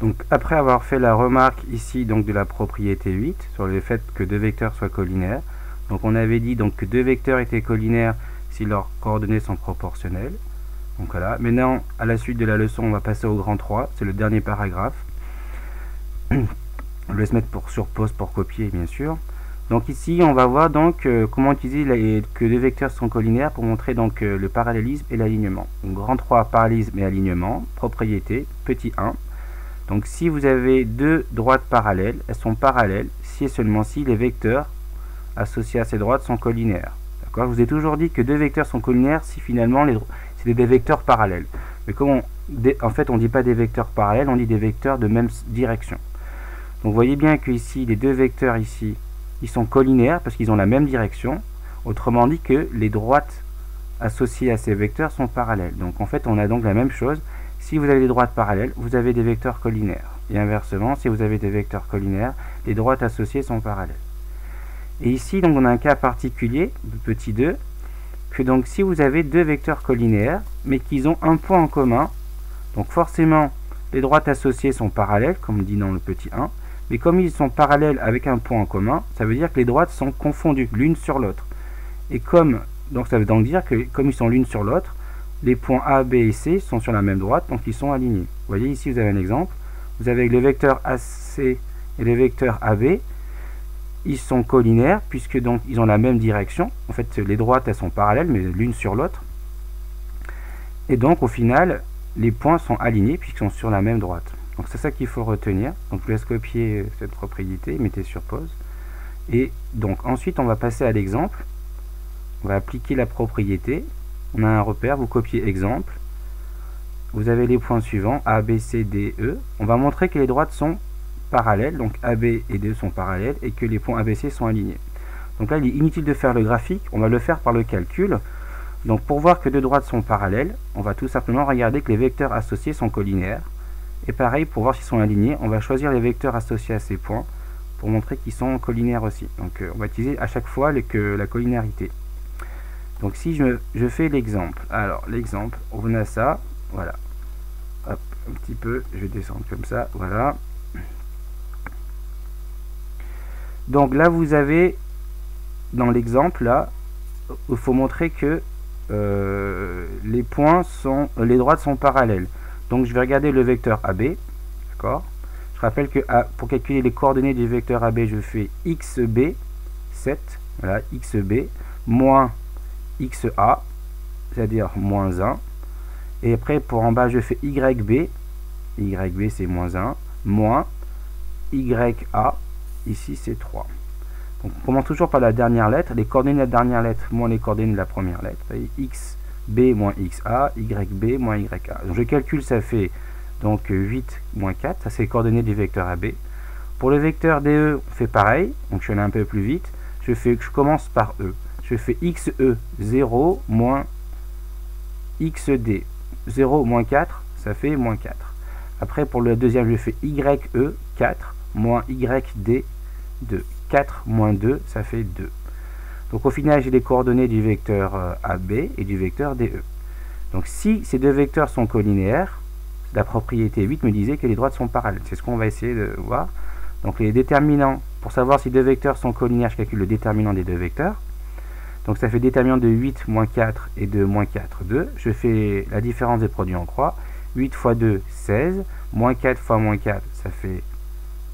Donc après avoir fait la remarque ici donc de la propriété 8 sur le fait que deux vecteurs soient collinaires, donc on avait dit donc que deux vecteurs étaient collinaires si leurs coordonnées sont proportionnelles. Donc voilà, maintenant à la suite de la leçon on va passer au grand 3, c'est le dernier paragraphe. On va se mettre sur pause pour copier bien sûr. Donc ici on va voir donc comment utiliser que deux vecteurs sont collinaires pour montrer donc le parallélisme et l'alignement. Donc grand 3, parallélisme et alignement, propriété, petit 1. Donc si vous avez deux droites parallèles, elles sont parallèles si et seulement si les vecteurs associés à ces droites sont collinaires. D'accord ? Je vous ai toujours dit que deux vecteurs sont collinaires si finalement c'est des vecteurs parallèles. Mais comme en fait on ne dit pas des vecteurs parallèles, on dit des vecteurs de même direction. Donc vous voyez bien que ici les deux vecteurs ici, ils sont collinaires parce qu'ils ont la même direction. Autrement dit que les droites associées à ces vecteurs sont parallèles. Donc en fait on a donc la même chose. Si vous avez des droites parallèles, vous avez des vecteurs collinaires. Et inversement, si vous avez des vecteurs collinaires, les droites associées sont parallèles. Et ici, donc, on a un cas particulier, le petit 2, que donc si vous avez deux vecteurs collinaires, mais qu'ils ont un point en commun, donc forcément, les droites associées sont parallèles, comme dit dans le petit 1, mais comme ils sont parallèles avec un point en commun, ça veut dire que les droites sont confondues l'une sur l'autre. Et donc ça veut donc dire que comme ils sont l'une sur l'autre, les points A, B et C sont sur la même droite, donc ils sont alignés. Vous voyez ici, vous avez un exemple. Vous avez le vecteur AC et le vecteur AB. Ils sont collinaires, puisque donc ils ont la même direction. En fait, les droites, elles sont parallèles, mais l'une sur l'autre. Et donc, au final, les points sont alignés, puisqu'ils sont sur la même droite. Donc, c'est ça qu'il faut retenir. Donc, je vous laisse copier cette propriété, mettez sur pause. Et donc, ensuite, on va passer à l'exemple. On va appliquer la propriété. On a un repère, vous copiez exemple. Vous avez les points suivants, A, B, C, D, E. On va montrer que les droites sont parallèles, donc AB et DE sont parallèles, et que les points ABC sont alignés. Donc là, il est inutile de faire le graphique, on va le faire par le calcul. Donc pour voir que deux droites sont parallèles, on va tout simplement regarder que les vecteurs associés sont collinaires. Et pareil, pour voir s'ils sont alignés, on va choisir les vecteurs associés à ces points, pour montrer qu'ils sont collinaires aussi. Donc on va utiliser à chaque fois la collinarité. Donc si je fais l'exemple, alors l'exemple, on a ça, voilà, hop, un petit peu, je vais descendre comme ça, voilà. Donc là vous avez, dans l'exemple là, il faut montrer que les droites sont parallèles. Donc je vais regarder le vecteur AB, d'accord. Je rappelle que pour calculer les coordonnées du vecteur AB, je fais XB, 7, voilà, XB, moins XA, c'est-à-dire moins 1. Et après, pour en bas, je fais YB. YB, c'est moins 1. Moins YA. Ici, c'est 3. Donc, on commence toujours par la dernière lettre. Les coordonnées de la dernière lettre moins les coordonnées de la première lettre. XB moins XA. YB moins YA. Donc, je calcule, ça fait donc 8 moins 4. Ça, c'est les coordonnées du vecteur AB. Pour le vecteur DE, on fait pareil. Donc, je vais aller un peu plus vite. Je commence par E. Je fais XE 0 moins XD. 0 moins 4, ça fait moins 4. Après, pour le deuxième, je fais YE 4 moins YD 2. 4 moins 2, ça fait 2. Donc au final, j'ai les coordonnées du vecteur AB et du vecteur DE. Donc si ces deux vecteurs sont collinéaires, la propriété 8 me disait que les droites sont parallèles. C'est ce qu'on va essayer de voir. Donc les déterminants, pour savoir si deux vecteurs sont collinaires, je calcule le déterminant des deux vecteurs. Donc ça fait déterminant de 8 moins 4 et de moins 4, 2. Je fais la différence des produits en croix. 8 fois 2, 16. Moins 4 fois moins 4, ça fait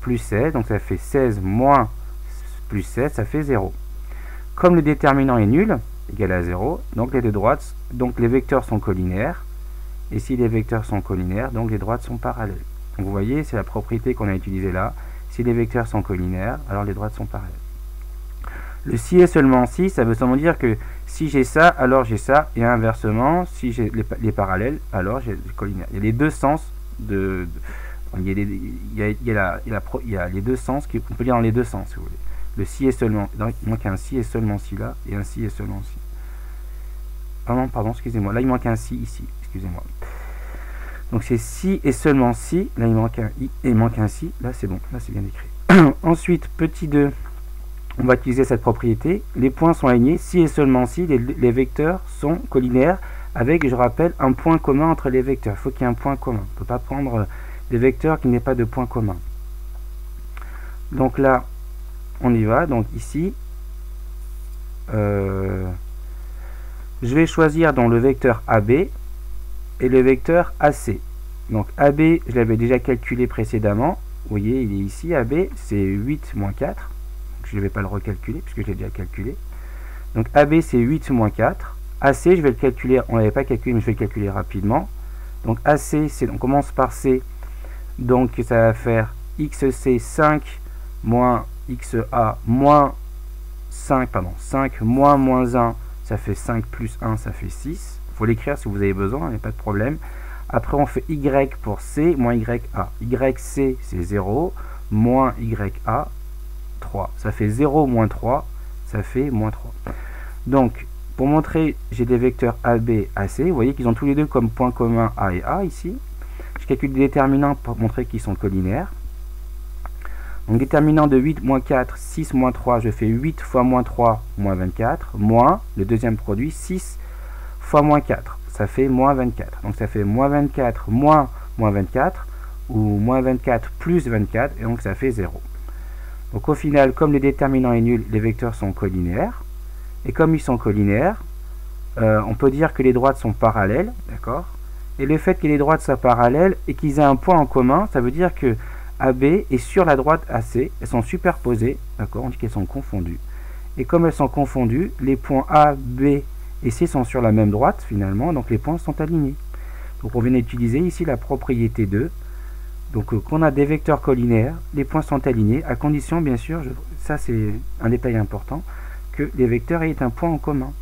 plus 16. Donc ça fait 16 moins plus 16, ça fait 0. Comme le déterminant est nul, égal à 0, donc les deux droites, donc les vecteurs sont collinaires. Et si les vecteurs sont collinaires, donc les droites sont parallèles. Donc vous voyez, c'est la propriété qu'on a utilisée là. Si les vecteurs sont collinaires, alors les droites sont parallèles. Le si et seulement si, ça veut seulement dire que si j'ai ça, alors j'ai ça, et inversement, si j'ai les parallèles, alors j'ai les collinaires. Il y a les deux sens il y a les deux sens qu'on peut lire dans les deux sens, si vous voulez. Le si et seulement, donc il manque un si et seulement si là, et un si et seulement si. Pardon, excusez-moi, là il manque un si ici, excusez-moi. Donc c'est si et seulement si, là il manque un i et il manque un si, là c'est bon, là c'est bien écrit. Ensuite, petit 2. On va utiliser cette propriété. Les points sont alignés si et seulement si les vecteurs sont collinaires avec, je rappelle, un point commun entre les vecteurs. Il faut qu'il y ait un point commun. On ne peut pas prendre des vecteurs qui n'aient pas de point commun. Donc là, on y va. Donc ici, je vais choisir dans le vecteur AB et le vecteur AC. Donc AB, je l'avais déjà calculé précédemment. Vous voyez, il est ici. AB, c'est 8 moins 4. Je ne vais pas le recalculer puisque je l'ai déjà calculé. Donc AB, c'est 8 moins 4. AC, je vais le calculer. On ne l'avait pas calculé, mais je vais le calculer rapidement. Donc AC, on commence par C. Donc ça va faire XC 5 moins XA moins 5 moins moins 1, ça fait 5 plus 1, ça fait 6. Il faut l'écrire si vous avez besoin, il n'y a pas de problème. Après on fait Y pour C moins YA. YC c'est 0, moins YA 3. Ça fait 0 moins 3, ça fait moins 3. Donc pour montrer, j'ai des vecteurs AB, AC. Vous voyez qu'ils ont tous les deux comme point commun A et A ici. Je calcule des déterminants pour montrer qu'ils sont collinaires. Donc déterminant de 8 moins 4, 6 moins 3, je fais 8 fois moins 3, moins 24, moins le deuxième produit, 6 fois moins 4, ça fait moins 24. Donc ça fait moins 24 moins 24, ou moins 24 plus 24, et donc ça fait 0. Donc au final, comme le déterminant est nul, les vecteurs sont collinaires. Et comme ils sont collinaires, on peut dire que les droites sont parallèles, d'accord? Et le fait que les droites soient parallèles et qu'ils aient un point en commun, ça veut dire que AB est sur la droite AC, elles sont superposées, d'accord, on dit qu'elles sont confondues. Et comme elles sont confondues, les points A, B et C sont sur la même droite finalement, donc les points sont alignés. Donc on vient d'utiliser ici la propriété 2. Donc qu'on a des vecteurs collinaires, les points sont alignés, à condition bien sûr, ça c'est un détail important, que les vecteurs aient un point en commun.